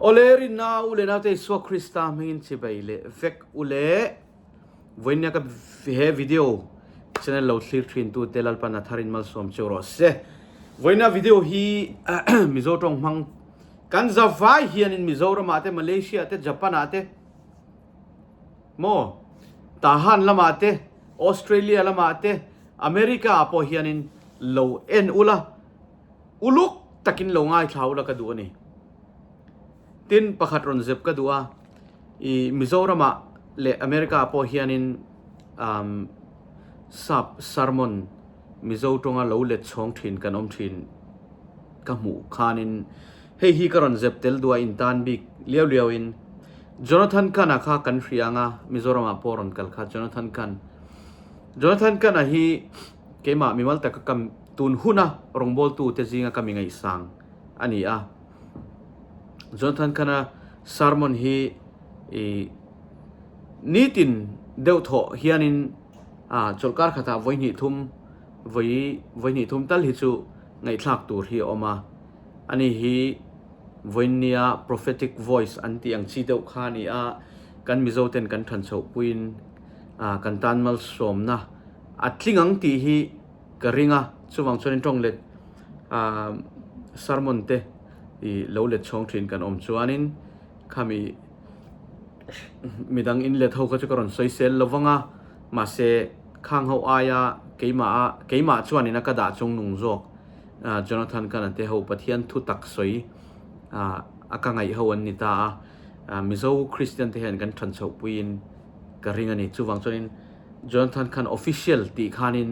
oleri na ule na te so Krista mengin chibaile vek ule voinya ka he video channel lo thlir thin tu telal pan atharin mal som choro se voina video hi mizo tong mang kan zawai hian in Mizoram ate Malaysia ate Japan ate mo tahan lama ate Australia lama ate America apo hian in lo en ula uluk takin lo ngai thau la ka du ani tin pakhat ron zep ka duwa I Mizoram le America apo hian in sermon mizo tonga lo let chong thin kan om thin ka mu khanin hei hi karon zep tel duwa in tan bik liaw in Jonathan Kan kha kan hrianga Mizoram a poron kal kha Jonathan Kan a hi kema mimal ta kam tun huna rongbol tu te jinga kami ngai sang ani a Jonathan Kan sermon hi nitin deu tho hianin cholkar khata voini thum tal hi chu ngai thlak tur hi oma ani hi voinia prophetic voice anti ang chi deuh kha ni a kan mizoten kan than chho puin kan tan mal somna atlingang ti hi karinga chuwang chonin tonglet sermon te I lo let chong thin kan om chuanin khami midang in let ho ka chu karon soisel lowanga ma se khang ho aya keima chuanin ka da chung nung jok Jonathan Kan te ho pathian thu tak soi akangai ho an ni ta mizo Christian te hen kan than chho puin ka ringa ni chuwang chonin Jonathan Kan official ti khanin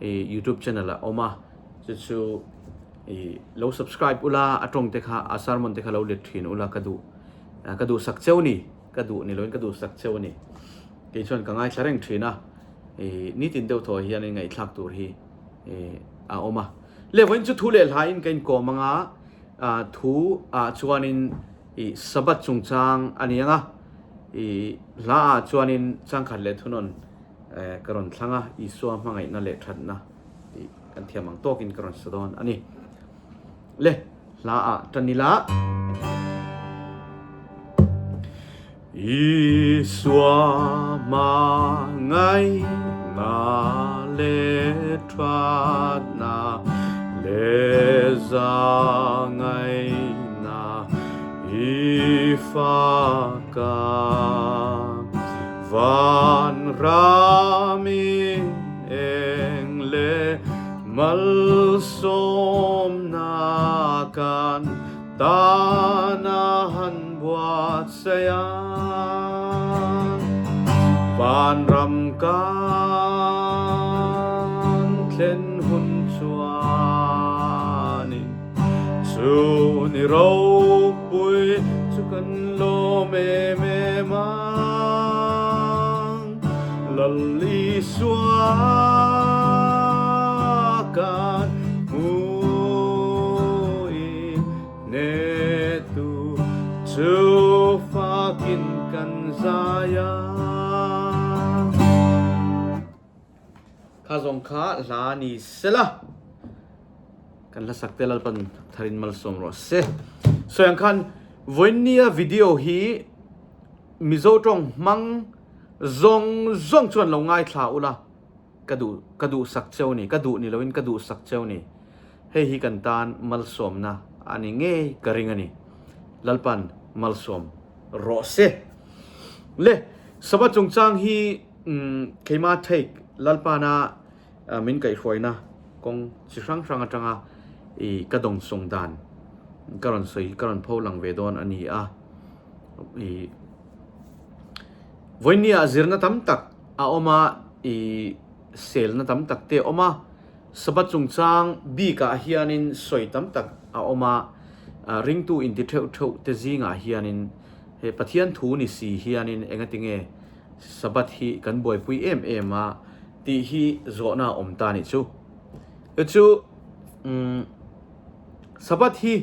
YouTube channel a oma chu lo subscribe ula atong te kha sermon te kha lo let thin ula kadu sak cheu ni loin kadu sak cheu ni ke chon ka ngai tlareng thina ni tin deu tho hian ngai thlak tur hi a oma le voin chu thu le lain kain ko manga thu chuanin Sabbath chungchang anianga la chuanin changkhat le thunon karon thlanga iswa mangai na le thatna kan thiamang tokin karon sadon ani le la tanila iswa mangai na le thatna le za ngai na ifaka van rami engle malsom nakan tanahan buat saya van ramkan tlen hun chuani chu ni ro pui chu kan lo me mang lalli suakan chu fakin kan zaya khazong kha lani sela kan la saktelal pan tharin mal som ro se so yang khan voinia video hi mizo tong mang zong chuan lo ngai thla ula kadu sak cheu ni kadu ni loin kadu sak cheu ni hei hi kan tan mal som na ani nge karingani lalpan malsom rawhse le Sabbath chungchang hi keima take lalpana min kai hroina kong chisang atanga kadong songdan karon soi karon pholang vedon ani voinia zirna tam tak oma sel na tam tak te oma Sabbath chungchang bi ka hianin soi tam tak oma ring tu in theuh te zinga hianin he pathian thu ni si hianin engatinge Sabbath hi kan boi pui em ti hi zona omta ni chu Sabbath hi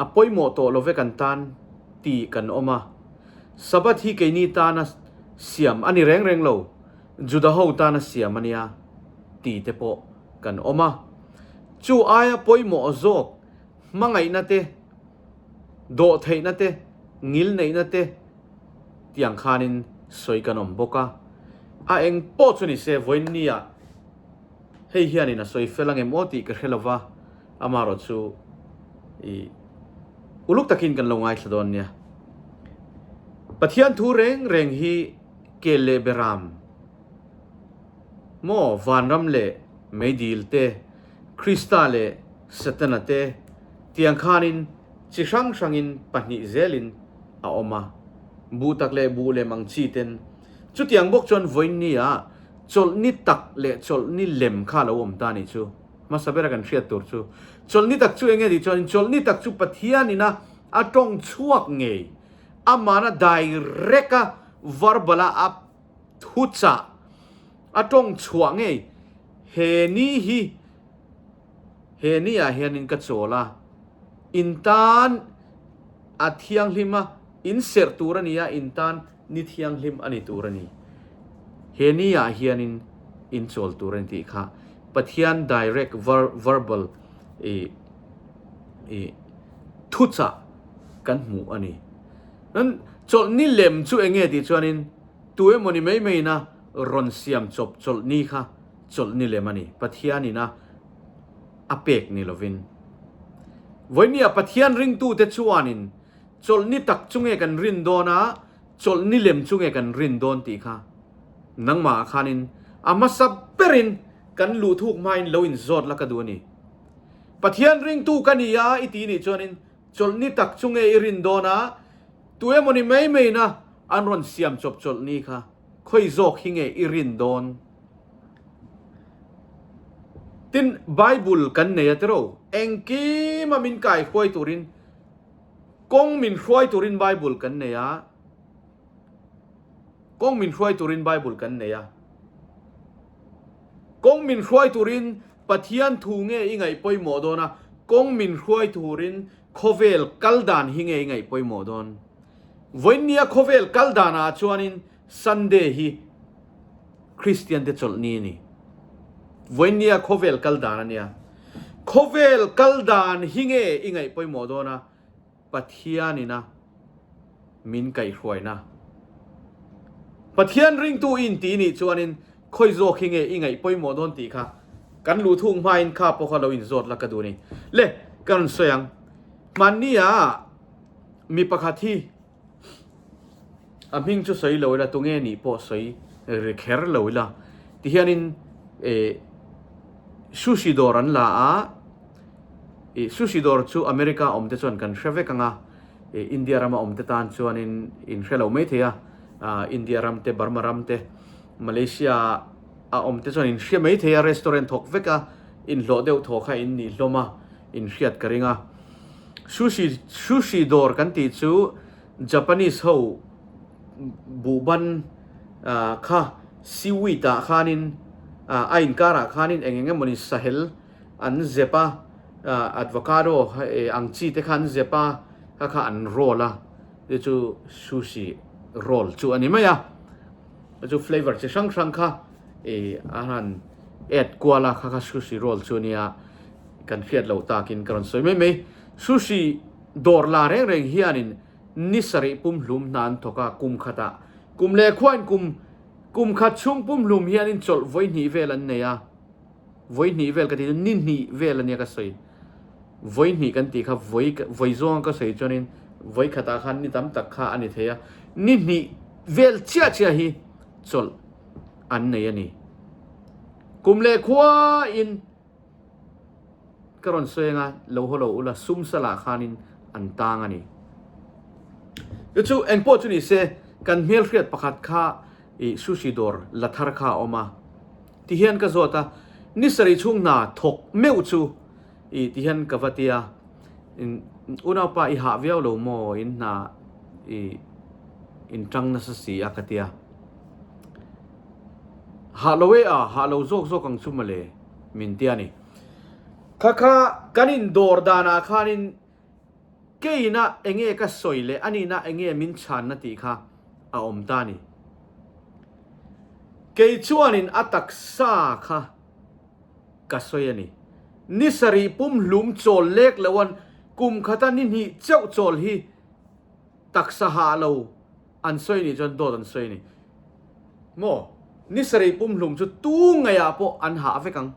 apoi mo to love kan tan ti kan oma Sabbath hi ke ni ta na siam ani reng lo juda ho ta na siam ania ti te po kan oma chu aya poi mo zok mangai na te โดเทนั่นเตงิลในนั่นเตที่ยังขานินสวยกันอมบกะเองปอดชนิเซวันนี้เฮียนี่นะสวยเฟลังเอ็มโอติกระเฮลวะมารถชูอุลุกตะกินกันลงไงสะดอนเนี่ยปะเทียนทูเร่งฮีเกเลเบรามโมวันรัมเลไม่ดีลเตคริสตัลเลสเตนเตที่ยังขานินชิช่างอินปนิเซลินออกมาบูตักเลบูเลมังชีเตนจุดยังบกจนวันนี้จลนิตักเลจลนิเลมข้าเราอมตานี่ชูมาสับเบรกันเชียตัวชูจลนิตักชูเองดิจนจลนิตักชูปะเทียนี่นะตรงช่วงเงยมานะไดเรกะวาร์บลาทุจ่าตรงช่วงเงยเฮนี่เฮนินกัจโจลาอินตานเทียงลิมอินเสร์ตูรนีอินตานนิเทียงลิมอันนี้ตูรนีเฮนี่เฮียนินอินโซลตูรนีค่ะปะเทียน direct verbal ทุจ่ากันหมู่อันนี้นั้นจลนี่เล่มช่วยเงี้ยดิจวนินตัวมันนี่ไม่นะรอนเสียมจลนี่ค่ะจลนี่เล่มอันนี้ปะเทียนนี่นะเป็กนี่ลวินวันนี้ปะเทียนริงตู้เตชวานินจลนี่ตักจุงเอกันรินโดนะจลนี่เล่มจุงเอกันรินโดนตีค่ะนังมาขานินมาสับเปรินกันลูทุกไม้ลวินจอดละกันดูนี่ปะเทียนริงตู้กันนี่อีตีนี่จวนินจลนี่ตักจุงเอรินโดนะตัวมันนี่ไม่นะอันรอนเสียมจลนี่ค่ะค่อยโจกหิงเออิรินโดนตินไบเบิลกันเนี่ยเตโรเองกีมามินไก่ควายตุรินกงมินควายตุรินไบเบิลกันเนี่ยกงมินควายตุรินไบเบิลกันเนี่ยกงมินควายตุรินปะเทียนทูเงยไงปอยหมอดนะกงมินควายตุรินโคเวลกัลดานหิงเงยไงปอยหมอดนวันนี้โคเวลกัลดานาชวนินซันเดย์ฮีคริสเตียนเดชลนี่นี่วันนี้โคเวลกัลดานเนี่ยโคเวลกัลดานหิงเงยไงปอยหมอดนะปะเทียนี่นะมินไก่ช่วยนะปะเทียนริงตูอินตีนี่ชวนินคอยโจหิงเงยไงปอยหมอดนตีค่ะกันลูทุ่งไม้ข้าพวกเราอินโจดละกันดูนี่เล่กันเสียงมันนี่มีประคาที่มิงจะใส่เลยละตรงนี้นี่พอใส่เรียกเฮร์เลยละที่เห็นซูชิดอรันละซูชิดอร์ชูอเมริกาอมเตชวนกันเชฟเวกังอินเดียรามาอมเตตานชวนอินเชลเอาไม่เทียอินเดียรามเตบาร์มารามเตมาเลเซียอมเตชวนอินเชียไม่เทียรีสอร์ททอกเวกอินโลเดวทอกอินนี่โลมาอินเชียดกริงซูชิดอร์กันติชูญี่ปุ่นเขาบูบันข้าซิวิตาข้านินอินการ์ข้านินเองมันสาเหลอันเซปาอัดวคาโดอังชีเตขันเซปาข้าอันโรล่ะเดี๋ยวจูซูชิโรลจูอันนี้ไหมจูเฟลเวอร์จะช่างข้าอาหารเอ็ดกัวล่ะข้าซูชิโรลจูเนี่ยกันเฟียดเราตากินกันสวยไม่ซูชิดอร์ลาเร่งเฮียนินนิสริปุ่มลุมนานทว่ากุมขตากุมเล่ขวานกุมขัดช่วงปุ่มลุมเฮียนินจลไว้หนีเวลันเนี่ยไว้หนีเวลกันที่นินหนีเวลันเนี่ยก็ใส่ไว้หนีกันตีครับไว้จ้องก็ใส่จนินไว้ขตาขันนี่ตั้มตักข้าอันนี้เทียนินหนีเวลเชี่ยฮีจลอันเนี่ยนี่กุมเล่ขวานกรอนสวยงาโลโหโลอุลาซุ่มสลาขานินอันต่างอันนี้ก็ชูเอ็งพอจุนี่เสกันเมียลเรียดประคัดข้าซูชิดอร์ลัทาร์ข้าออกมาที่เห็นก็จอดนิสริช่วงหน้าถกเมื่อชูที่เห็นกับวัติยาอุณาปะหาเวียวโลโมอินนาอินจังนัสสีอาคติยาฮาโลเวฮาโลโซกกังชุมาเลมินเตียนี่ข้ากันินดอร์ดานาขานินเกยน่ะเองก็สวยเลยอันนี้น่ะเองมินชันนาทีค่ะอมตานี่เกยชวนินอัตักซาค่ะก็สวยนี่นิสรีปุ่มหลุมโจลเล็กแล้ววันกุมขัดนินฮีเจ้าโจลฮี ตักสหาเราอันสวยนี่จนโดดอันสวยนี่โมนิสัยปุ่มหลุมจุดตู้ไงอะพออันหาเฟกัง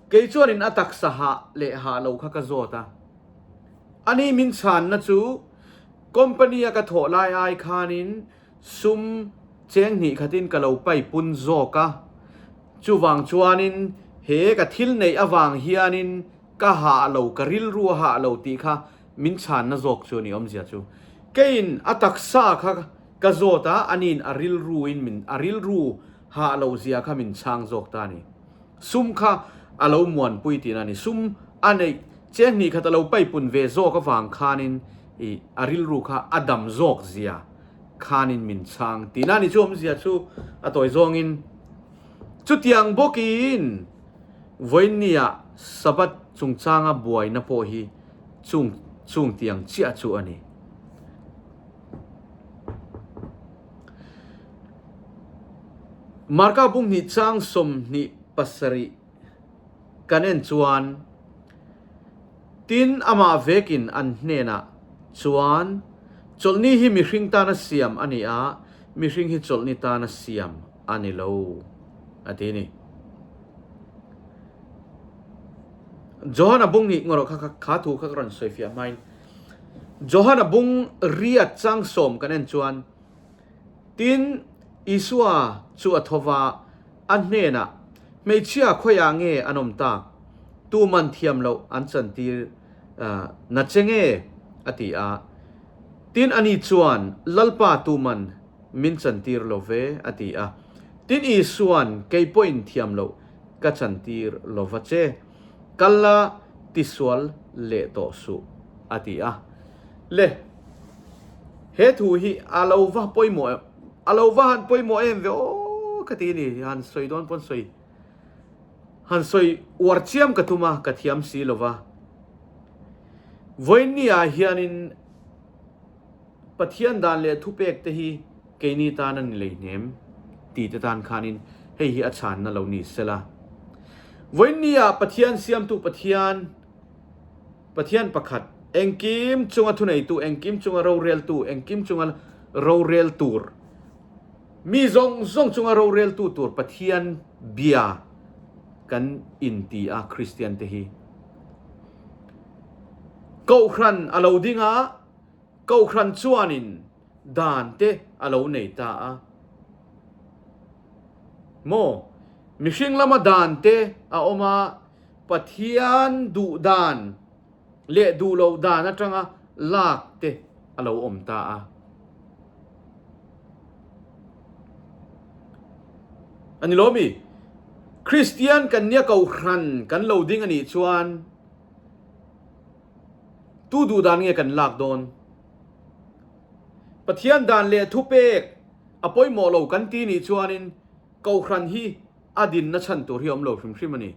เกี่ยจวนินอัตักสหาเลหาเราข้ากระโจตาอันนี้มินชันนะจูคอมพานีกระโถลายไอคานินซุมเจงหนีขัดินกะเราไปปุ่นโจกะจูวังจวนินเฮกะทิลในอวังเฮียนินกะหาเรากะริลรัวหาเราตีค่ะมินชันนะโจกจูนี่อมเสียจูเกี่ยนอัตักสาค่ะกะโจตาอันนี้อาริลรูอินมินอาริลรูหาเราเสียค่ะมินช่างโจกตานี่ซุมค่ะอาเรามวนปุยตีนันนี่ซุมอันนี้เจงหนีขัดเราไปปุ่นเวโจกะวังคานินอาริลรูค่ะอดัมโจกเสียคานินมินช่างตีนันนี่ชูอมเสียชูอตัวจงอินจุดยังบกินวันนี้สับัดจุงจางบวยนับพอฮีจุงเตียงเชียชูอันนี้มาร์กาบุ้งนิจางสมนิปัสริกันเองชวนตินอามาเวกินอันเนน่ะชวนจลนี้ฮิมิริงตานาเสียมอันนี้มิริงฮิจลนี้ตานาเสียมอันนี้เราอันนี้จอห์นบุ้งนี่งอร์ข้าถูกข้ากรันสวยฟิอาไม่จอห์นบุ้งเรียดจังสมกันเองชวนตินอิสวาชัวทว่าอันเนน่ะไม่เชื่อข่อยางเงอันอมตากตูมันเทียมเราอันสันตีนัดเจงเงอติตินอันนี้ชวนลัลปาตูมันมินสันตีร์โลเวอติตินอีส่วนเกย์พอยน์เทียมเรากัสันตีร์โลวเจกัลลาติสวลเลโตสุอติเลเฮทูฮีอาลาวะปอยโมอาลาวะฮันปอยโมเอ็มเวโอกตินี่ฮันสวยโดนปนสวยฮันสวยวอร์เชียมกตุมากติยมสีลวะวันนี้เฮียนินปะเทียนดานเลทุเปกเตฮีเกนีตานันเลยเนมตีเตตานขานินเฮียอาชานนั่นเหล่านี้เสละวันนี้ปะเทียนเสียมตุปะเทียนประคัดเองกิมจงอัทุนัยตุเองกิมจงเราเรียลตุเองกิมจงเราเรียลตูร์มีจงจงเราเรียลตูร์ปะเทียนเบียกันอินตีคริสเตียนเตฮีเก้าครันอาลาวดิ้งเก้าครันชวนินดานเตอาลาวเนตาโมมิชิงลามาดานเตอาอมาปะเทียนดูดานเลดูลาวดานนะจังลากเตอาลาวอมตาอันนี้โลมีคริสเตียนกันเนี่ยเกาครันกันเราดิ้งอันนี้ชวนตู้ดูดานเงี้ยกันลากโดนปะเทียนดานเล่ทุเปกอภัยหมอเรากันตีนี่ชวนินเกาครันฮีอดินนัชันตัวที่อมเราฟิมฟิมันนี่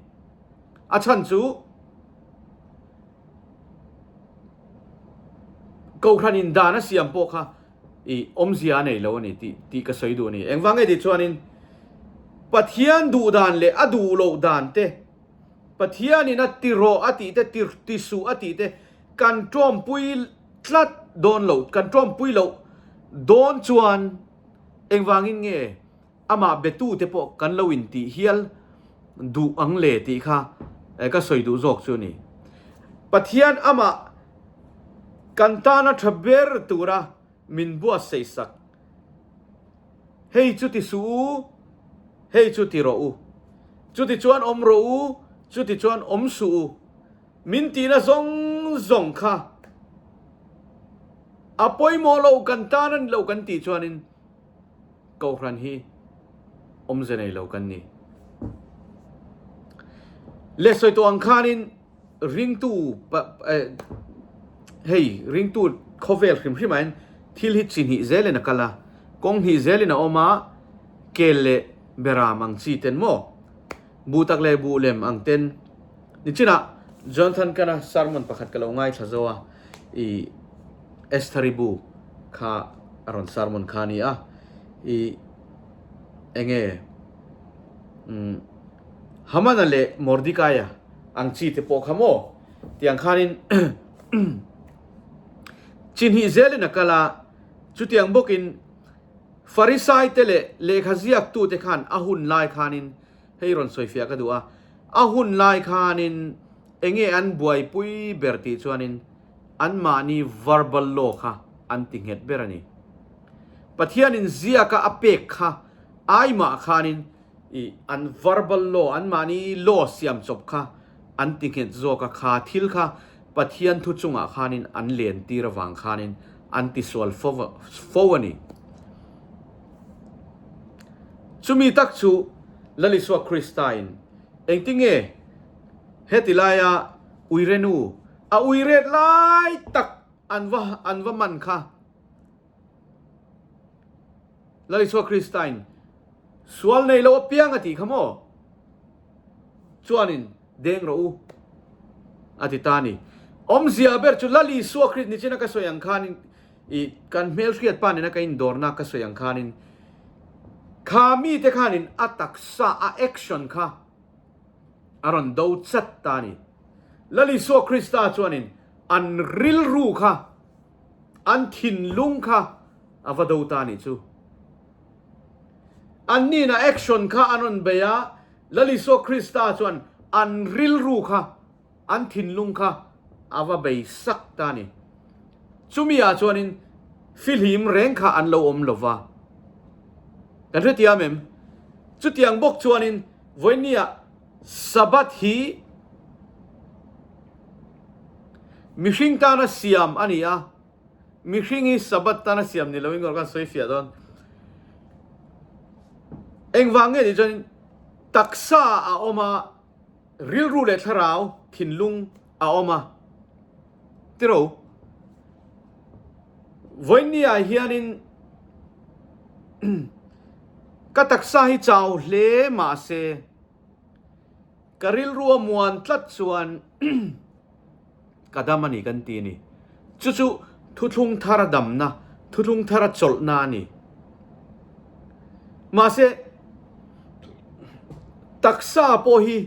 ชันจูเกาครันอินดานะเสียมโปค่ะอมเสียเนี่ยเราเนี่ยตีกระสวยดูนี่เอ็งฟังไงดิชวนินปะเทียนดูดานเลอดูโลดานเตปะเทียนนี่นะติโรอติเตติสูอติเตกันจอมปุยทลัดโดนโลกันจอมปุยโลโดนชวนเองวางเงี้ยอามาเบตูเตปอกันโลวินติเฮียลดูอังเลติค่ะก็สวยดูจอกชูนี่ปะเทียนอามากันตานะทเบรตูระมินบัวเซสักเฮ้ยจุติสูเฮ้ยจุติโรอูจุติชวนอมโรอูจุติชวนอมสูมินตีนะซงค่ะอภัยโมโลกันตานันโลกันตีชวนินเกาครันฮีอมเจเนโลกันนี่เลสวยตัวอังคานินริงตูเฮ้ยริงตูคอเวลคิมพิมันทิลฮิตสินฮิเซเลนักละกงฮิเซเลนะออกมาเกลเลเบรามังซีเตนโมบูตักเลบูเลมอังเตนนี่ชินะจอห์นทันกันนะสารมันประคัดกันเราง่ายชะโซะเอสทาริบูข้าอารอนสารมันข้านี่เองฮามันนั่นแหละมอร์ดิกายอังซีเตปอกฮามโมที่อังคานิน จินฮิเซลนักละจุดยังบอกอินฟาริสัยเตเลขเจียกตูเตขันอาหุนลายขานินให้รอนสวยเฟียก็ดูอาหุนลายขานินเองอันบวยปุยเบอร์ติชวนินอันมานี verbal โลค่ะอันติงเหตุเบรนีปะเทียนินเจียกอเปกค่ะไอมาขานินอัน verbal โลอันมานีโลเสียมจบค่ะอันติงเหตุโจกค่ะทิลค่ะปะเทียนทุจุงอาขานินอันเลียนตีระวังขานินอันติสวลโฟวนีชุมีตักชูลลิสวาคริสตัยน์เองติงเฮติลายาอุยเรนูอุยเรดไลตักอันวะมันค่ะลลิสวาคริสตัยน์สวลในโลกเปียงอติขโมชวนินเด้งรู้อติตานีอมเสียเบอร์จุลลิสวาคริสนี่เจนักสวยยังคานินอีกันเมลสเกียตปานินักอินดอร์นักสวยยังคานินข้ามีแต่ข้านินอัตักษะแอคชั่นค่ะอารอนดูจัดตานีลลิสวาคริสตาชวนินอันริลรูค่ะอันทินลุงค่ะอวดดูตานีจูอันนี้นะแอคชั่นค่ะอันนั้นเบียลลิสวาคริสตาชวนอันริลรูค่ะอันทินลุงค่ะอวเบียสักตานีจูมีอาชวนินฟิลหิมเร่งค่ะอันโลอมโลวากันเรื่องที่ยามมจุดยังบอกชวนินวันนี้สับัดฮีมิชิงตานาเสียมอันนี้มิชิงฮีสับัดตานาเสียมนี่เราอิงกันสวยเฟียดอนเอ็งวางเงี้ยดิจนตักษาออกมาริลรูเลทราวทินลุงออกมาที่เราวันนี้เฮียนินก็ตักษาให้เจ้าเล่มาเซกริลรัวมวนทัดส่วนกระดามันนี่กันตีนี่จู่ๆทุทุงทาระดำนะทุทุงทาระจลนานี่มาเซตักษาโพฮี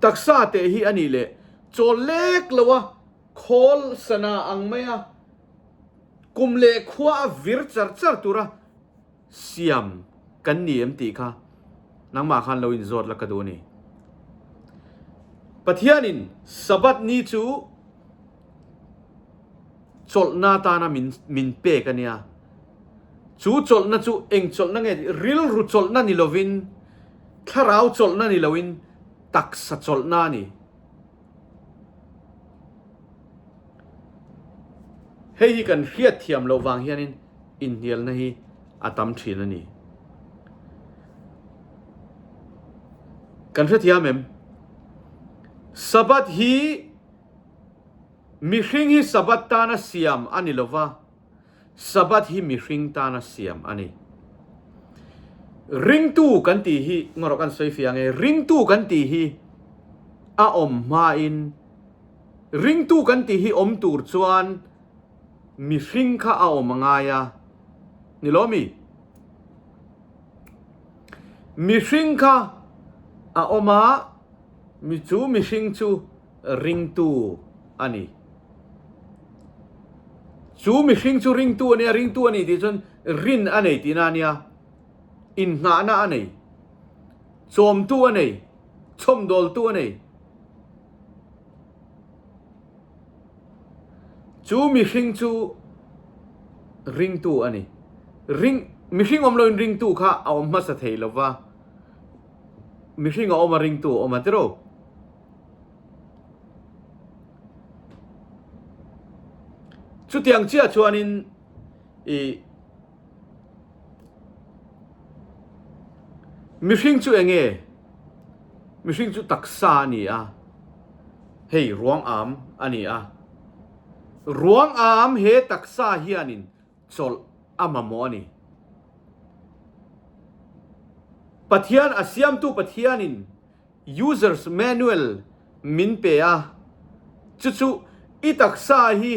ตักษาเตฮีอันนี้เลยโจเล็กเลยวะโคลสนาอังไม่กุมเล็กขวาวิร์จัดตัวระเสียมกันนี่เอ็มตีค่ะนังมาขันเราอินโซดละกันดูนี่ปะเทียนินสับัดนี้จูจลนาตานามินเปกันเนี่ยจูจลนาจูเองจลนั่งเองริลรูจลนั่นนี่ลวินถ้าเราจลนั่นนี่ลวินตักสัจลนานี่เฮ้ยกันเฮียเทียมเราวางเฮียนินอินเดียลนะฮีอาตัมทีนั่นนี่กันเทียมเอ็มสับัดฮีมิชิงฮีสับัดตานาเสียมอันนี้ลวะสับัดฮีมิชิงตานาเสียมอันนี้ริงตู้กันตีฮีงรกันสวยเฟียงริงตู้กันตีฮีอาอมมาอินริงตู้กันตีฮีอมตูร์ชวนมิชิงข้าอาอมงายานี่ล้อมิชิงข้าอาอมามิจูมิชิงจูริงตู้อันนี้จูมิชิงจูริงตู้เนี่ยริงตู้อันนี้ที่จนรินอันนี้ที่นั่นเนี่ยอินหน้าอันนี้ชมตู้อันนี้ชมดอลตู้อันนี้จูมิชิงจูริงตู้อันนี้ริงมิชิงอมลอยริงตู้ข้าเอามาสะเทยแล้วว่ามิชิงเอามาริงตู้เอามาเตโรชุดยังเชื่อชวนินมิชิงจูเองมิชิงจูตักษานี่เฮ้ยร้วงอามอันนี้ร้วงอามเฮตักษาเฮียนินจลอามาโมนี่ปัทยานอาเซียมตูปัทยานิน users manual มินเปียจู่ๆอีตักษาฮี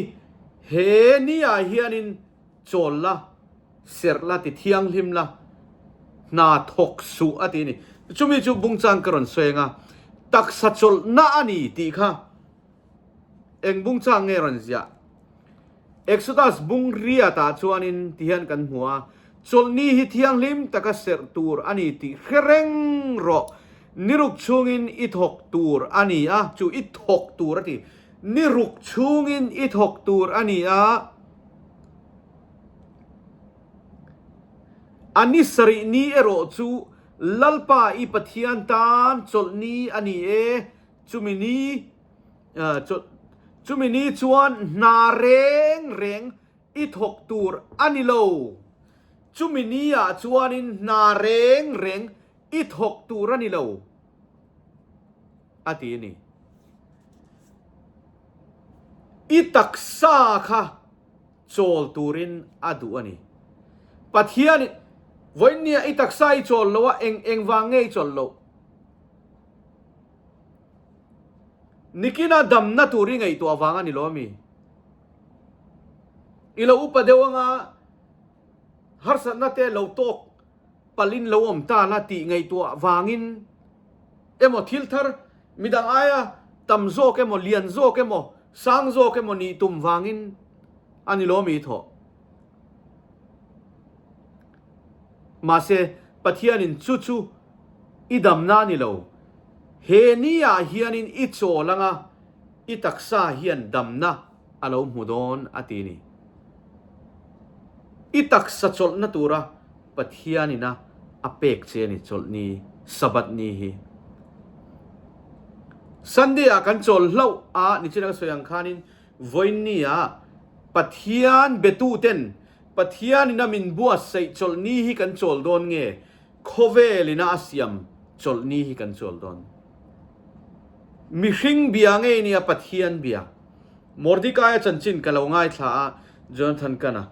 เฮนี่เฮียนินจลละเสรละติเทียงลิมละนาทกสุอตินี่จู่มีจู่บุงจังกรอนสวยงาตักษาจลนาอันนี้ตีค่ะ eng bung chang nge ron zia Exodus bung ria ta chuanin tihan kan hua cholni hi thiang lim taka ser tur ani ti khereng ro niruk chungin ithok tur ani a chu ithok tur ati niruk chungin ithok tur ani a ani sari ni ero chu lalpa i pathian tan cholni ani e chumini chumini chuan na reng reng ithok tur ani lo chumini a chuanin na reng reng ithok tur ani lo ati ni itaksa kha chol turin adu ani pathian voinia itaksa I chol lo eng wange chol lo nikina dam na turi ngai to awanga ni lomi ilo upadewa nga harsa na te lo tok palin lo om ta na ti ngai to wangin emo thilthar midang aya tamzo ke mo lianzo ke mo sangzo ke mo ni tum wangin ani lomi tho mase pathianin chu chu idam na ni lo he niya hianin icholanga itaksa hian damna alo mudon atini itaksa cholna tura pathianina apek cheni cholni Sabbath ni hi Sunday akan chol hlo a ni china soyang khanin voinia pathian betuten pathianina min bua sei cholni hi kan chol don nge khovelina asiam cholni hi kan chol don mihring bia nge ni a pathian bia Mordecai chanchin kalau ngai thla Jonathan kana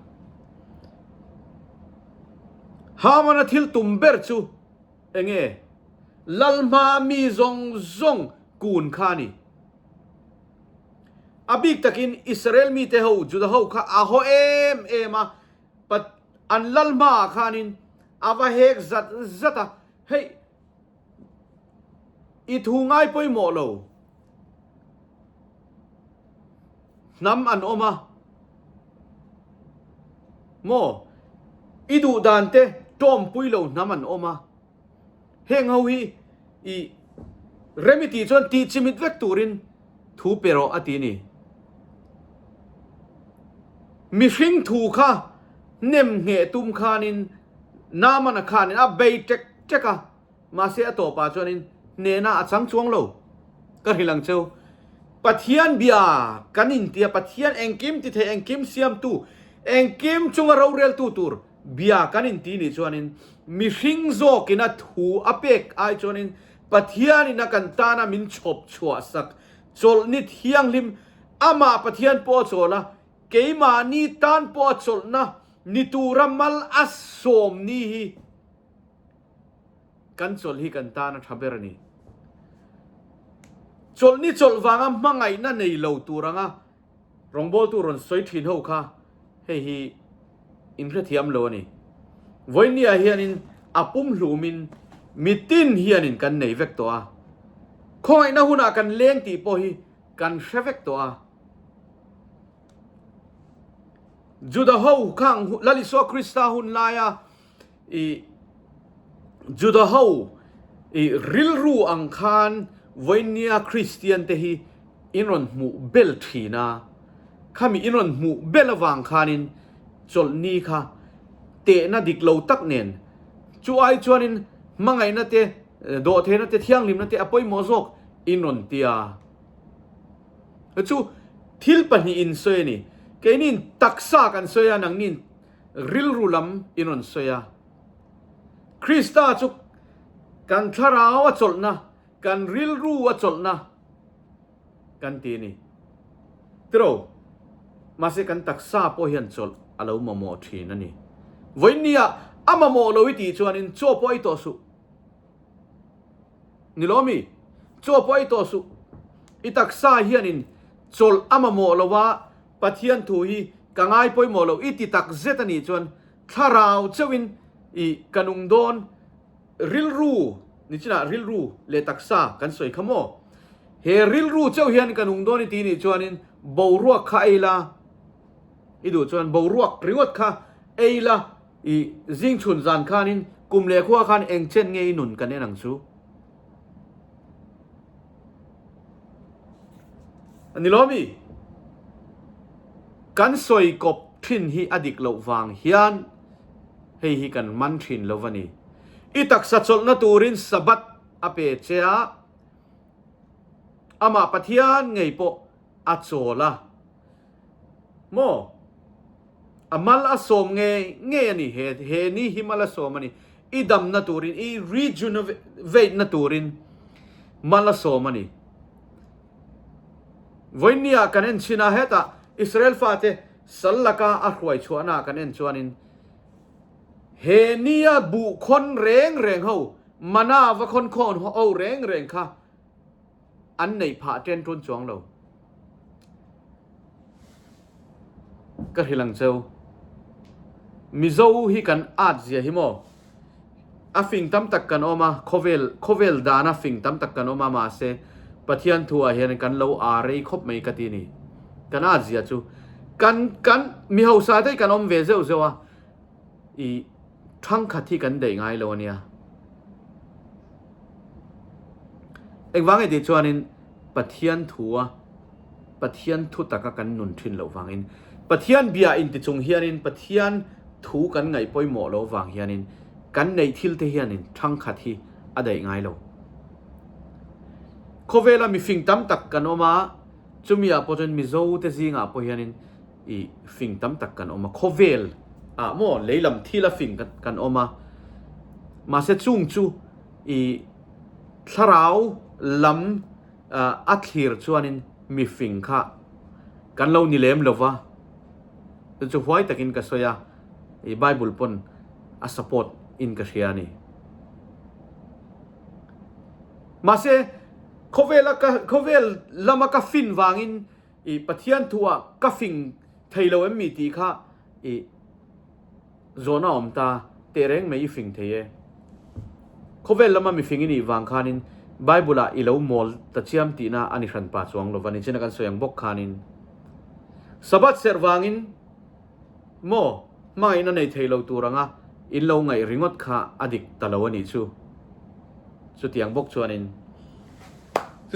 hamana thil tumber chu enge lalma mi zong zong kun khani abik takin Israel mi te ho juda ho kha a ho ema pat an lalma khanin ava hek zat zata hey I thu ngai poi mo lo nam an oma mo idu dante tom pui lo nam an oma heng ho hi I remiti chon ti chimit vek turin thu pero atini mi hring thu kha nem nge tum khanin namana khanin a bei tek teka ma se to pa chonin nena achang chuang lo ka hilang cheu pathian bia kanin tia pathian engkim ti the engkim siam tu engkim chunga rorel tu tur bia kanin ti ni chuanin mi hring zo kina thu apek ai chonin pathian ina kantana min chop chua sak chol ni thiang lim ama pathian po chola keima ni tan po cholna ni turamal asom ni hi kan chol hi kantana thaberani chol ni chol wanga mangai na nei lo turanga rongbol tu ron soi thin ho kha hei hi inre thiam lo ni voinia hianin apum hlumin mitin hianin kan nei vek to a khoi na huna kan leng ti po hi kan hrevek to a juda ho khang laliso krista hun laya I juda ho I rilru ang khan voinia christian te hi inon mu bel thina khami inon mu belawang khanin cholni kha te na diklo tak nen chu ai chuanin mangai na te do the na te thiang lim na te apoi mozok inon tia chu thil pani in soy ni kenin taksa kan soya nang nin rilrulam inon soya krista chu kan tharawa cholna kan rilru wa cholna kan ti ni tro mase kan taksa po hian chol alo mamo thina ni voinia amamo lo iti chuanin cho poi to su nilomi cho poi to su itaksa hianin chol amamo lowa pathian thu hi kangai poi mo lo iti tak zetani chuan tharau chewin I kanung don rilru ni china rilru le taksa kan soi khamo he rilru cheu hian kanung don ti ni chuanin โบรัวข้าเอลาอีดูจวนโบรัวริวดข้าเอลาอีจิงชุนจานข้านินกุมเลขัวข้านเองเช่นไงหนุนกันเนี่ยหนังซูอันนี้ล้อมีกันสวยกบทินฮีอดิกเหลวางเฮียนให้ฮีกันมันทินเลวนี้อีตักสัจจนตูรินสบัดอเปเชียอามาปะเทียนไงปะอัจโซละโมอามาลาสมไงนี่เฮนี่ฮิมาลาสมนี่อีดำนตูรินอีรีจูนเวนตูรินมาลาสมนี่วันนี้กันเองชินาเฮตาอิสราเอลฟาเตสัลลักาอัควยชวนากันเองชวนินเฮนียบุคนเร่งเฮามานาว่าคนเอาเร่งค่ะอันไหนผ่าเจนทุนจวงเราก็ฮิลังเจ้ามิโซฮิกันอาจเสียหิโมอาฟิงตั้มตักกันออกมาโคเวลดานาฟิงตั้มตักกันออกมาเสปะเทียนทัวเห็นกันเราอารีคบไม่กตีนี่กันอาจเสียจูกันมีเฮาซาได้กันอมเวเซลเซวะอีทั้งขัดที่กันได้ไงเลวเนี่ยเอ็งวางไอ้ที่ชวนินปะเทียนทัวปะเทียนทุตตะกันนุนทินเราวางอินปะเทียนเบียอินติจงเฮียนินปะเทียนทูกันไงปอยหมอเราวางเฮียนินกันในทิลเทียนินทั้งขัดที่อะไรไงเราโคเวลามีฟิงตั้มตักกันออกมาจุมีอาปจนมีโซ่เตซิงอาปอยนินอีฟิงตั้มตักกันออกมาโคเวลโมเลยลำที่ละฟิงกันออกมาเสจุงจูอีทราวลำอัดหิร์ชวนินมีฟิงค่ะกันเรานิเลมเลวะจะหวยตะกินกัสยาอีไบเบิลปนอัสปอร์ตอินกัสยานีมาเสโคเวลลำกัฟินวางินอีปะเทียนทัวกัฟิงไทยเราเอ็มมีตีค่ะอีโซน่าอมตาเตเรงไม่ฟิงเทียโคเวลลำมีฟิงนี่วางคานินไบเบิลอีเลวมอลตัดเชื่อมตีน่าอันนี้ขันปัจจุบันเราวันนี้เช่นกันสวยงบกคานินสับัดเสร์วางินโมไม่นั่นในไทยเราตัวรังอ่ะอินเราไงริงอดข้าอดิกตะลวันนี้ชูสุดที่ยังบกชวนิน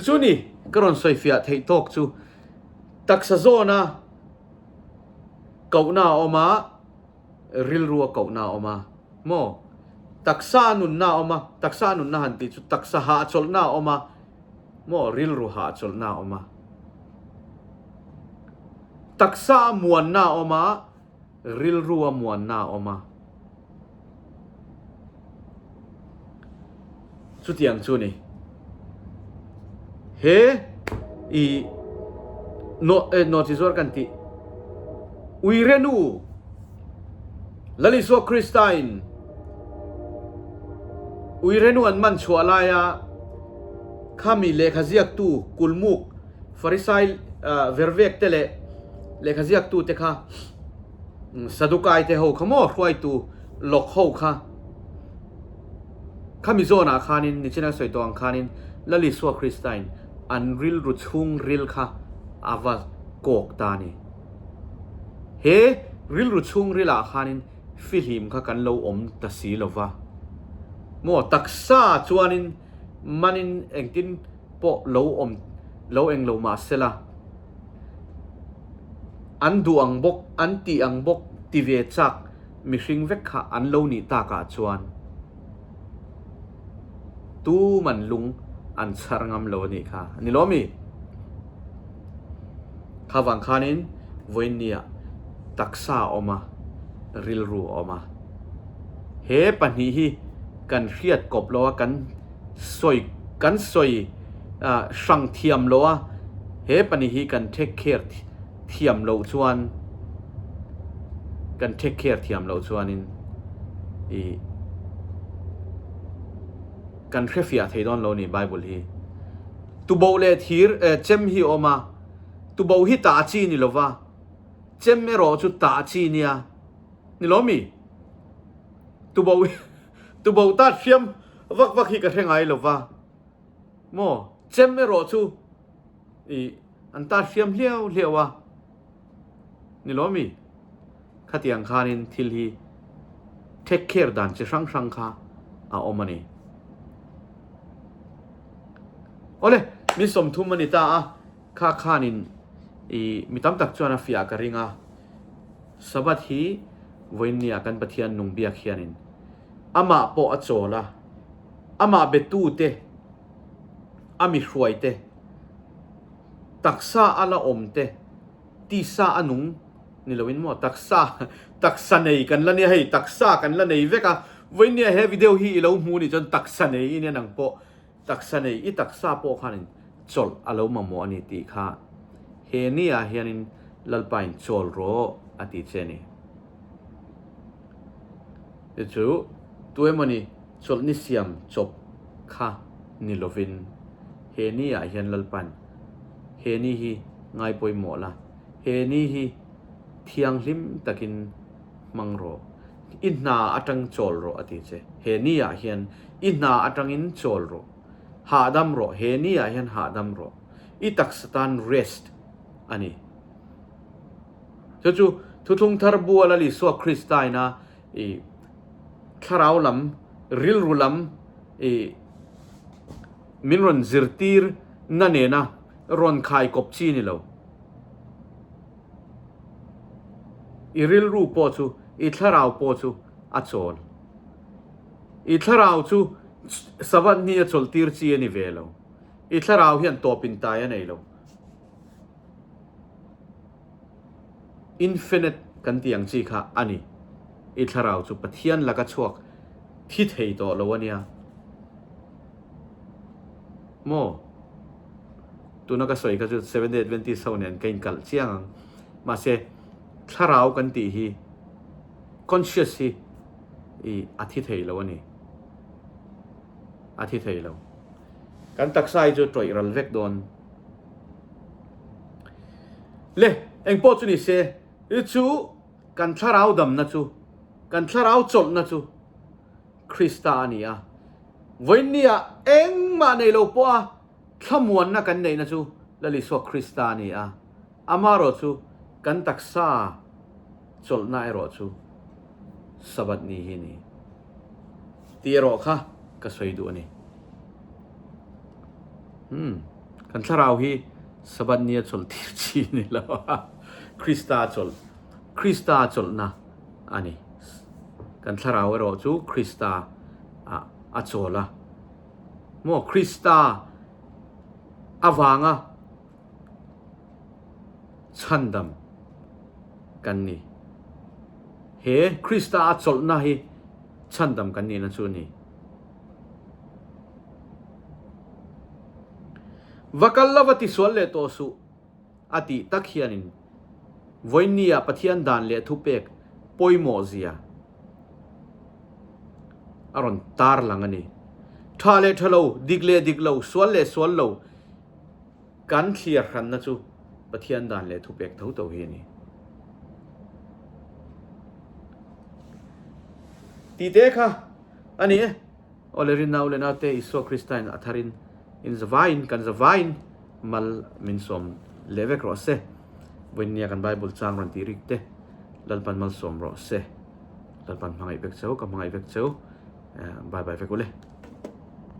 ชูนี่ก็รอนสวยฟิอาไทยตอกชูตักซาโซนะเก่าหน้าออกมาริลรัวเก่าหน้าออกมาโมตักซานุนหน้าออกมาตักซานุนหน้าหันติชูตักซาหาจลหน้าออกมาโมริลรัวหาจลหน้าออกมาตักซามวนหน้าออกมาริลรัวมวนหน้าออกมาสุดที่ยังชูนี่เฮอีโนติสวรกันติอุยเรนูลลิสวคริสตัยน์อุยเรนูอันมันชัวลายะข้ามีเลขาเซียกตูกุลมุกฟาริสัยเวรเวกเตเลเลขาเซียกตูเตค่ะสะดุกายเตะเขาขโมยรวยตูหลอกเขาค่ะข้ามีโซนาคานินนิชนะสวยตัวอังคานินลลิสวคริสตัยน์อันริลรุชุงริลค่ะอาวาโกกตานีเฮริลรุชุงริลอาคานินฟิลิมค่ะกันเราอมตัดสีลวะโมตักซาจวนินมันินเองตินโปเราอมเราเองเรามาเสละอันดูอังบกอันตีอังบกตีเวจักมีสิ่งเวกค่ะอันเรานี่ตากาจวนตูมันลุงอันสารงามเรานี่ค่ะนี่ล้อมีข้าวังคานินวันนี้ตักซาออกมาริลรูออกมาเฮปันนี้กันเครียดกบล้อกันสวยสังเทียมล้อเฮปันนี้กันเทคแคร์เทียมเราชวนกันเทคแคร์เทียมเราชวนนินกันเครียดให้ดอนเรานี่ไบเบิลฮีตุโบเลทีร์เจมฮีออกมาตุโบฮีตาจีนี่ลวะเจมเมโรจุตาจีเนี่ยนี่ล้อมีตุโบตาเทียมวักฮีกันเร่งไงลวะโมเจมเมโรจุ อันตาเสียมเลี้ยววะนี่ล้อมีขัดยังคานินทิลฮีเทคแคร์ดันจะช่างค่ะอมันนี่โอเลยมีสมทุมมันนี่ตาข้านินมีตั้มตักจวนฟิอาการิงสบัดฮีวันนี้กันปะเทียนนุ่งเบียขียนินอามาโปอัจโจละอามาเบตูเตอามิช่วยเตตักษาอาลาอมเตตีซาอนุงนี่เราวินมอตักษาเนยกันละเนี่ยให้ตักษากันละเนี่ยเวกะวันนี้เฮวิดีโอฮีเราหูนี่จนตักษาเนยเนี่ยนังโปตักษาเนยตักษาโปขานินจอลอาเรามาโมอันนี้ตีข้าเฮนี่เฮียนินลัลปายจอลโรอติเจนี่เดี๋ยวตัวมันนี่จอลนิสยามจบข้านี่เราวินเฮนี่เฮียนลัลปันเฮนี่ฮีง่ายป่วยหมดละเฮนี่ฮีเที่ยงลิมตะกินมังโรอินนาอัตังโจลโรอติเจเฮนี่เฮียนอินนาอัตังอินโจลโรหาดัมโรเฮนี่เฮียนหาดัมโรอีตักสตันเรสต์อันนี้จู่ทุกทาร์บัวละลิสวคริสต์ไนะคาราวลัมริลรูลัมมินรอนซิรตีร์นั่นเองนะรอนขายกบชีนี่เราริลรูปอชูทาราวปอชูอัจฉริทาราวชูสวัสดิ์นี่อัจฉริตีร์ชีนี่เวลาทาราวเฮียนตัวปินตายนี่เราอินฟินิตกันที่ยังจีค่ะอันนี้ทาราวชูปะเทียนลักชวกที่เทยตัวเราวันนี้โมตัวนักสวยก็จะ7 Day Adventistเขาเนี่ยกินกัลเชียงมาเสทาราวกันตีฮีconsciousฮีอาทิตย์เทยแล้ววันนี้อาทิตย์เทยแล้วกันตักไซจะตรอยรัลเวกโดนเล่เอ็งโปจุนี่เสจูกันทาราวดำนะจูกันทาราวจดนะจูคริสตานีวันนี้เอ็งมาในโลกปัวขมวนนักกันในนะจูละลิสวคริสตานีอามาโรจูกันตักษาจลนายโรจูสบัดนี้นี่ตีโรค่ะก็สวยดูนี่กันทาราวฮีสบัดนี้จลทีจีนี่แล้วคริสตาจลนะอันนี้กันทาราวโรจูคริสตาอาโจละโมคริสตาอาวางชันดำกันนี่เฮคริสตาอาโจลนะเฮชันดำกันนี่นะจูนี่วักลวัติสวลเลโตสุอติตักเฮียนินวันนี้ปะเทียนดานเลทุเปกปอยโมเซียอารอนตาร์ลังนี่ทะเลทะโลดิกโลสวลโลกันเคลียร์ขันนะจูปะเทียนดานเลทุเปกเท่าตัวเฮนี่ตีเตค่ะอันนี้ออเลรินนาเลนาเตอิสโซคริสตันอัธารินอินซาวายน์กันซาวายน์มัลมินสมเลเวกรอเซวันนี้กันไบเบิลจางรันตีริกเตลัลปันมัลสมรอเซลัลปันมังไอเบกเซลกับมังไอเบกเซลบายเฟกุเล